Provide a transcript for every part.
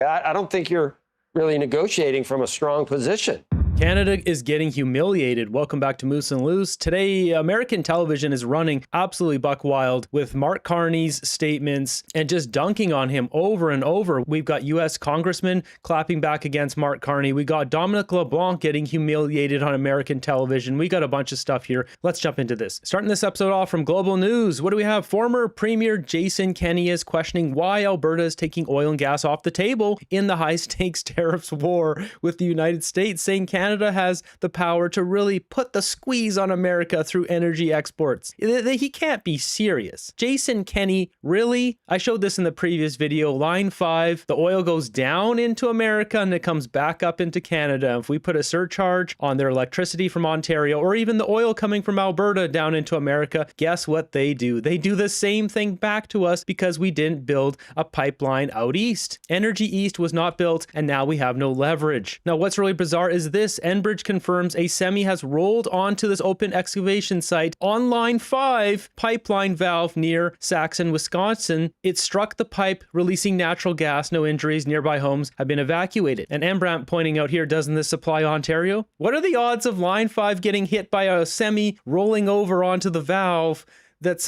I don't think you're really negotiating from a strong position. Canada is getting humiliated. Welcome back to Moose and Loose. Today, American television is running absolutely buck wild with Mark Carney's statements and just dunking on him over and over. We've got U.S. congressmen clapping back against Mark Carney. We got Dominic LeBlanc getting humiliated on American television. We got a bunch of stuff here. Let's jump into this. Starting this episode off from Global News. What do we have? Former Premier Jason Kenney is questioning why Alberta is taking oil and gas off the table in the high-stakes tariffs war with the United States, saying Canada has the power to really put the squeeze on America through energy exports. He can't be serious. Jason Kenney, really? I showed this in the previous video. Line 5, the oil goes down into America and it comes back up into Canada. If we put a surcharge on their electricity from Ontario, or even the oil coming from Alberta down into America, guess what they do? They do the same thing back to us because we didn't build a pipeline out east. Energy East was not built, and now we have no leverage. Now, what's really bizarre is this. Enbridge confirms a semi has rolled onto this open excavation site on line 5 pipeline valve near Saxon, Wisconsin. It struck the pipe, releasing natural gas. No injuries. Nearby homes have been evacuated. And Embrandt pointing out here, doesn't this supply Ontario? What are the odds of line 5 getting hit by a semi rolling over onto the valve that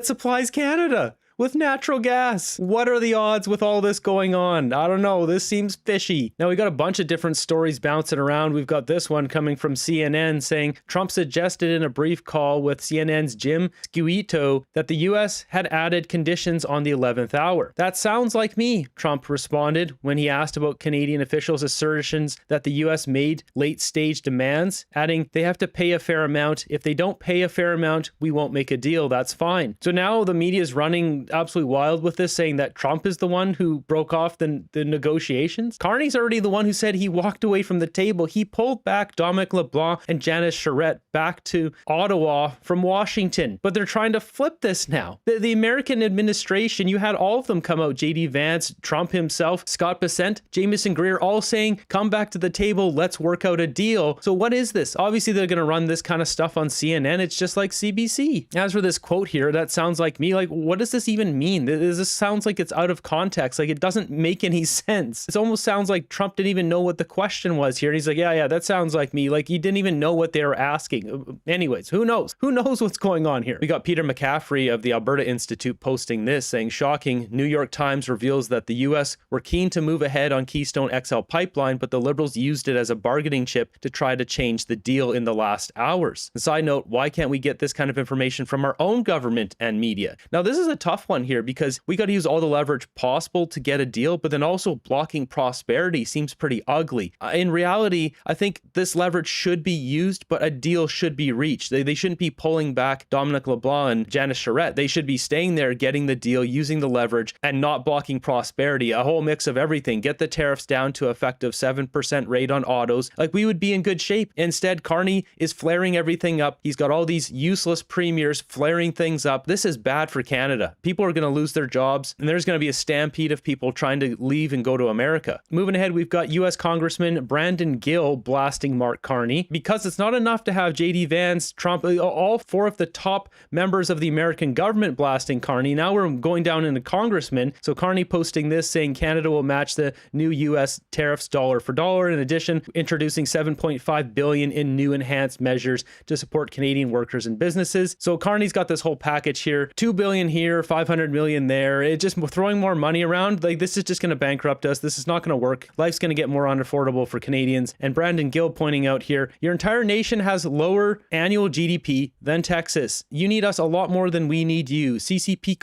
supplies Canada with natural gas? What are the odds with all this going on? I don't know. This seems fishy. Now, we got a bunch of different stories bouncing around. We've got this one coming from CNN saying Trump suggested in a brief call with CNN's Jim Scuito that the U.S. had added conditions on the 11th hour. That sounds like me, Trump responded when he asked about Canadian officials' assertions that the U.S. made late-stage demands, adding they have to pay a fair amount. If they don't pay a fair amount, we won't make a deal. That's fine. So now the media is running absolutely wild with this, saying that Trump is the one who broke off the negotiations. Carney's already the one who said he walked away from the table. He pulled back Dominic LeBlanc and Janice Charette back to Ottawa from Washington. But they're trying to flip this now. The American administration, you had all of them come out. J.D. Vance, Trump himself, Scott Bessent, Jamieson Greer, all saying, come back to the table, let's work out a deal. So what is this? Obviously, they're going to run this kind of stuff on CNN. It's just like CBC. As for this quote here, that sounds like me. Like, what does this even mean? This sounds like it's out of context. Like, it doesn't make any sense. It almost sounds like Trump didn't even know what the question was here. And he's like, yeah, that sounds like me. Like, he didn't even know what they were asking. Anyways, who knows? Who knows what's going on here? We got Peter McCaffrey of the Alberta Institute posting this, saying, shocking, New York Times reveals that the U.S. were keen to move ahead on Keystone XL pipeline, but the Liberals used it as a bargaining chip to try to change the deal in the last hours. A side note, why can't we get this kind of information from our own government and media? Now, this is a tough one here because we got to use all the leverage possible to get a deal, but then also blocking prosperity seems pretty ugly. In reality, I think this leverage should be used, but a deal should be reached. They shouldn't be pulling back Dominic LeBlanc and Janice Charette. They should be staying there, getting the deal, using the leverage, and not blocking prosperity. A whole mix of everything. Get the tariffs down to effective 7% rate on autos. Like, we would be in good shape. Instead, Carney is flaring everything up. He's got all these useless premiers flaring things up. This is bad for Canada. People are going to lose their jobs, and there's going to be a stampede of people trying to leave and go to America. Moving ahead, we've got U.S. Congressman Brandon Gill blasting Mark Carney because it's not enough to have J.D. Vance, Trump, all 4 of the top members of the American government blasting Carney. Now we're going down into congressmen. So Carney posting this, saying Canada will match the new U.S. tariffs dollar for dollar. In addition, introducing $7.5 billion in new enhanced measures to support Canadian workers and businesses. So Carney's got this whole package here, $2 billion here, $500 million there. It just throwing more money around. Like, this is just going to bankrupt us. This is not going to work. Life's going to get more unaffordable for Canadians. And Brandon Gill pointing out here, your entire nation has lower annual GDP than Texas. You need us a lot more than we need you. CCP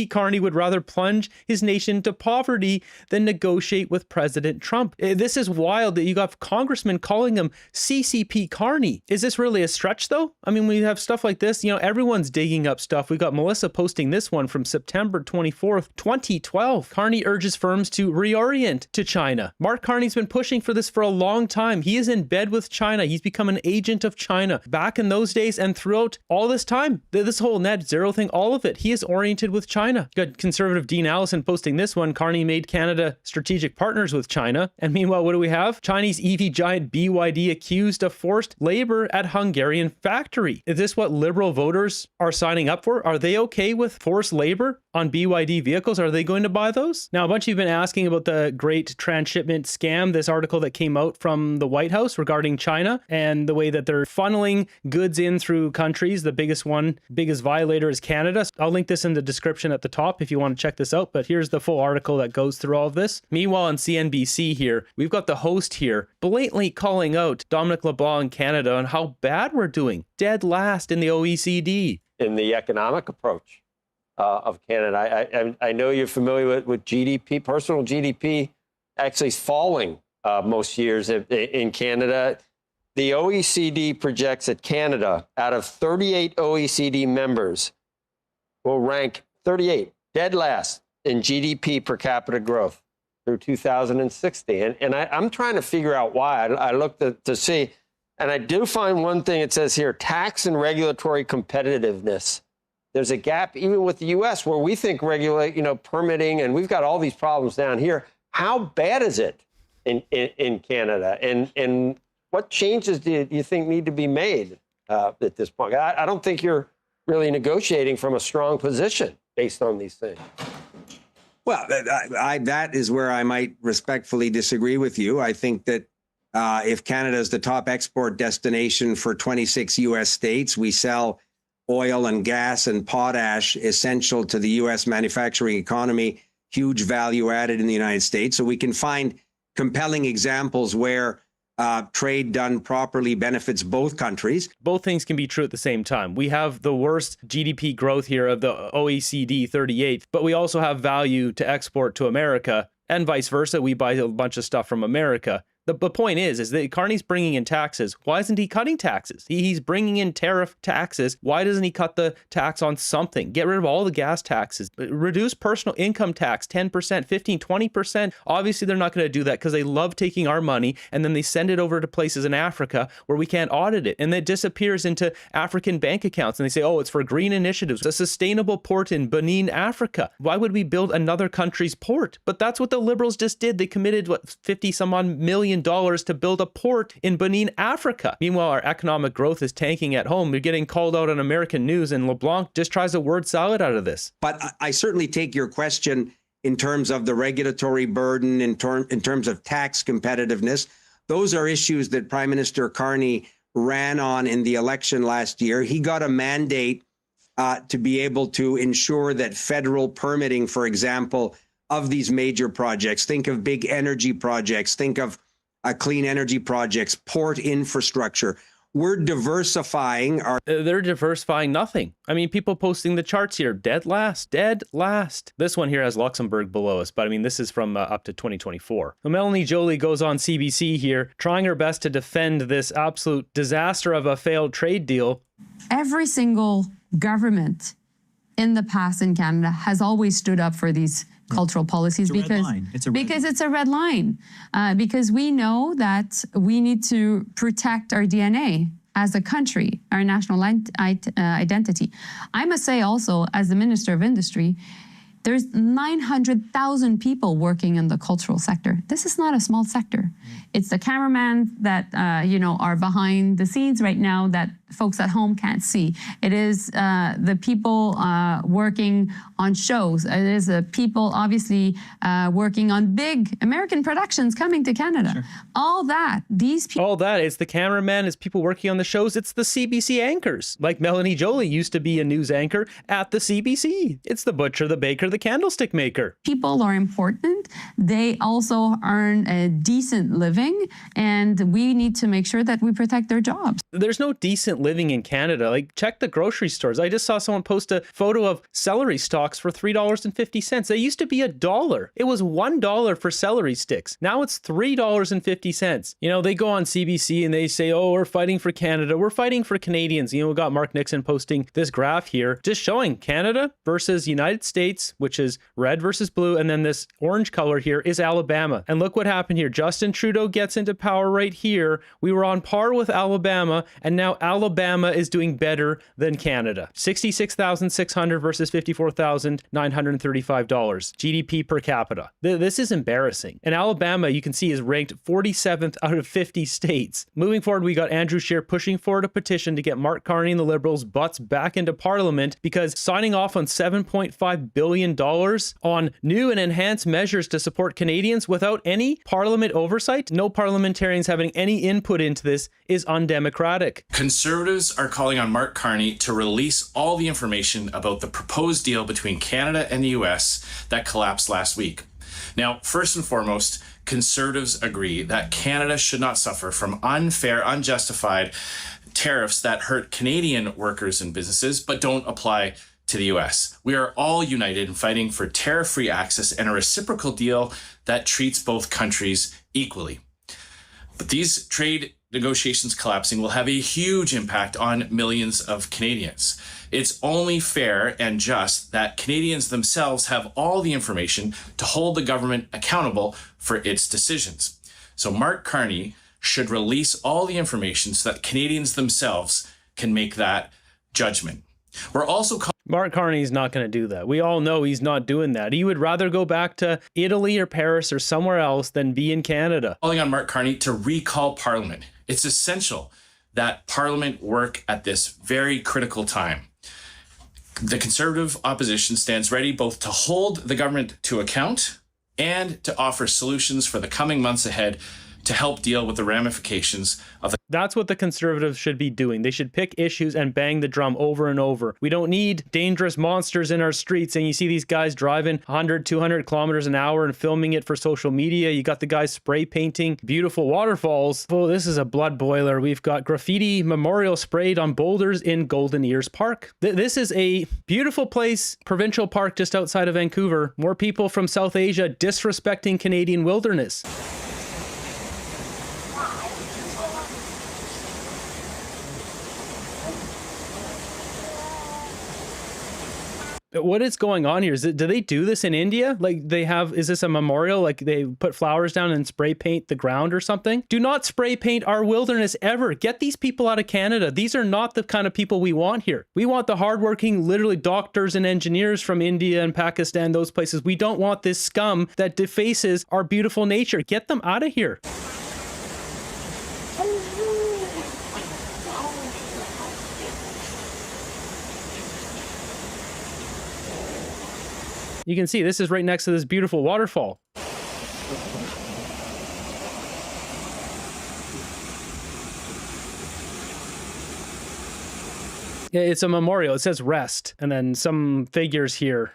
Carney would rather plunge his nation to poverty than negotiate with President Trump. This is wild that you got congressmen calling him CCP Carney. Is this really a stretch though? I mean, we have stuff like this, everyone's digging up stuff. We got Melissa posting this one from September 24th, 2012. Carney urges firms to reorient to China. Mark Carney's been pushing for this for a long time. He is in bed with China. He's become an agent of China back in those days and throughout all this time. This whole net zero thing, all of it, he is oriented with China. You got conservative Dean Allison posting this one. Carney made Canada strategic partners with China. And meanwhile, what do we have? Chinese EV giant BYD accused of forced labor at Hungarian factory. Is this what liberal voters are signing up for? Are they okay with with forced labor on BYD vehicles? Are they going to buy those? Now, a bunch of you have been asking about the great transshipment scam, this article that came out from the White House regarding China and the way that they're funneling goods in through countries. The biggest violator is Canada. I'll link this in the description at the top if you want to check this out, but here's the full article that goes through all of this. Meanwhile, on CNBC here, we've got the host here blatantly calling out Dominic LeBlanc in Canada on how bad we're doing, dead last in the OECD. In the economic approach of Canada. I know you're familiar with GDP, personal GDP actually falling most years in Canada. The OECD projects that Canada, out of 38 OECD members, will rank 38, dead last in GDP per capita growth through 2060. And I'm trying to figure out why. I looked to see, and I do find one thing. It says here, tax and regulatory competitiveness. There's a gap even with the U.S. where we think permitting, and we've got all these problems down here. How bad is it in Canada? And what changes do you think need to be made at this point? I don't think you're really negotiating from a strong position based on these things. Well, that is where I might respectfully disagree with you. I think that if Canada is the top export destination for 26 U.S. states, we sell oil and gas and potash essential to the U.S. manufacturing economy, huge value added in the United States. So we can find compelling examples where trade done properly benefits both countries. Both things can be true at the same time. We have the worst GDP growth here of the OECD 38th, but we also have value to export to America, and vice versa. We buy a bunch of stuff from America. The point is that Carney's bringing in taxes. Why isn't he cutting taxes? He's bringing in tariff taxes. Why doesn't he cut the tax on something? Get rid of all the gas taxes. Reduce personal income tax, 10%, 15, 20%. Obviously, they're not going to do that because they love taking our money and then they send it over to places in Africa where we can't audit it. And it disappears into African bank accounts. And they say, oh, it's for green initiatives, a sustainable port in Benin, Africa. Why would we build another country's port? But that's what the Liberals just did. They committed, 50 some odd million to build a port in Benin, Africa. Meanwhile, our economic growth is tanking at home. We're getting called out on American news, and LeBlanc just tries a word salad out of this. But I certainly take your question in terms of the regulatory burden, in terms of tax competitiveness. Those are issues that Prime Minister Carney ran on in the election last year. He got a mandate to be able to ensure that federal permitting, for example, of these major projects, think of big energy projects, think of clean energy projects, port infrastructure. We're diversifying our... They're diversifying nothing. I mean, people posting the charts here, dead last. This one here has Luxembourg below us, but I mean, this is from up to 2024. So Melanie Joly goes on CBC here, trying her best to defend this absolute disaster of a failed trade deal. Every single government in the past in Canada has always stood up for these cultural policies because it's a red line. Because we know that we need to protect our DNA as a country, our national identity. I must say also, as the Minister of Industry, there's 900,000 people working in the cultural sector. This is not a small sector. It's the cameramen that are behind the scenes right now that folks at home can't see. It is the people working on shows. It is the people obviously working on big American productions coming to Canada. Sure. All that, these people. All that, it's the cameraman, it's people working on the shows, it's the CBC anchors. Like Melanie Joly used to be a news anchor at the CBC. It's the butcher, the baker, the candlestick maker. People are important. They also earn a decent living, and we need to make sure that we protect their jobs. There's no decent living in Canada. Like, check the grocery stores. I just saw someone post a photo of celery stalks for $3.50. They used to be $1. It was $1 for celery sticks. Now it's $3.50. You know, they go on CBC and they say, oh, we're fighting for Canada. We're fighting for Canadians. You know, we got Mark Nixon posting this graph here, just showing Canada versus United States, which is red versus blue. And then this orange color here is Alabama. And look what happened here. Justin Trudeau gets into power right here. We were on par with Alabama, and now Alabama Alabama is doing better than Canada. $66,600 versus $54,935 GDP per capita. This is embarrassing. And Alabama, you can see, is ranked 47th out of 50 states. Moving forward, we got Andrew Scheer pushing forward a petition to get Mark Carney and the Liberals' butts back into Parliament, because signing off on $7.5 billion on new and enhanced measures to support Canadians without any Parliament oversight, no parliamentarians having any input into this, is undemocratic. Conservatives are calling on Mark Carney to release all the information about the proposed deal between Canada and the US that collapsed last week. Now, first and foremost, Conservatives agree that Canada should not suffer from unfair, unjustified tariffs that hurt Canadian workers and businesses, but don't apply to the US. We are all united in fighting for tariff-free access and a reciprocal deal that treats both countries equally. But these trade negotiations collapsing will have a huge impact on millions of Canadians. It's only fair and just that Canadians themselves have all the information to hold the government accountable for its decisions. So Mark Carney should release all the information so that Canadians themselves can make that judgment. We're also Mark Carney's not going to do that. We all know he's not doing that. He would rather go back to Italy or Paris or somewhere else than be in Canada. Calling on Mark Carney to recall Parliament. It's essential that Parliament work at this very critical time. The Conservative opposition stands ready both to hold the government to account and to offer solutions for the coming months ahead to help deal with the ramifications of the... That's what the Conservatives should be doing. They should pick issues and bang the drum over and over. We don't need dangerous monsters in our streets. And you see these guys driving 100, 200 kilometers an hour and filming it for social media. You got the guys spray painting beautiful waterfalls. Oh, this is a blood boiler. We've got graffiti memorial sprayed on boulders in Golden Ears Park. This is a beautiful place, provincial park just outside of Vancouver. More people from South Asia disrespecting Canadian wilderness. What is going on here? Do they do this in India? Like they have, is this a memorial? Like they put flowers down and spray paint the ground or something? Do not spray paint our wilderness ever. Get these people out of Canada. These are not the kind of people we want here. We want the hardworking, literally doctors and engineers from India and Pakistan, those places. We don't want this scum that defaces our beautiful nature. Get them out of here. You can see this is right next to this beautiful waterfall. Yeah, it's a memorial. It says rest, and then some figures here.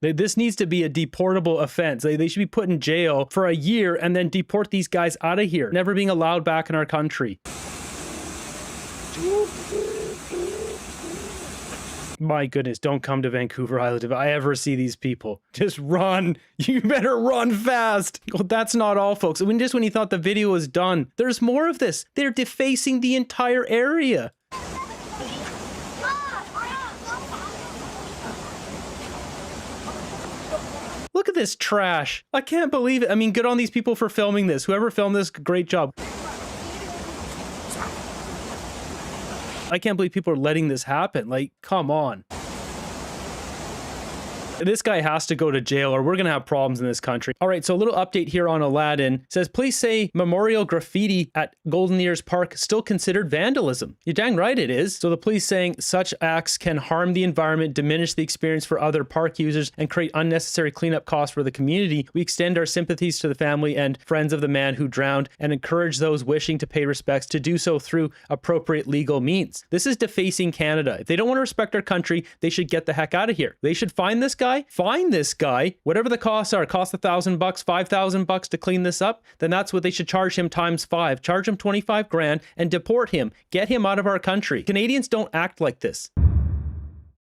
This needs to be a deportable offense. They should be put in jail for a year and then deport these guys out of here, never being allowed back in our country. My goodness, don't come to Vancouver Island if I ever see these people. Just run. You better run fast. Well, that's not all, folks. When you thought the video was done, there's more of this. They're defacing the entire area. Look at this trash. I can't believe it. I mean, good on these people for filming this. Whoever filmed this, great job. I can't believe people are letting this happen. Like, come on. This guy has to go to jail or we're going to have problems in this country. All right, so a little update here on Aladdin. It says, police say memorial graffiti at Golden Ears Park still considered vandalism. You're dang right it is. So the police saying such acts can harm the environment, diminish the experience for other park users, and create unnecessary cleanup costs for the community. We extend our sympathies to the family and friends of the man who drowned and encourage those wishing to pay respects to do so through appropriate legal means. This is defacing Canada. If they don't want to respect our country, they should get the heck out of here. They should find this guy, whatever the costs are, cost $1,000, $5,000 to clean this up, then that's what they should charge him times 5. Charge him 25 grand and deport him. Get him out of our country. Canadians don't act like this.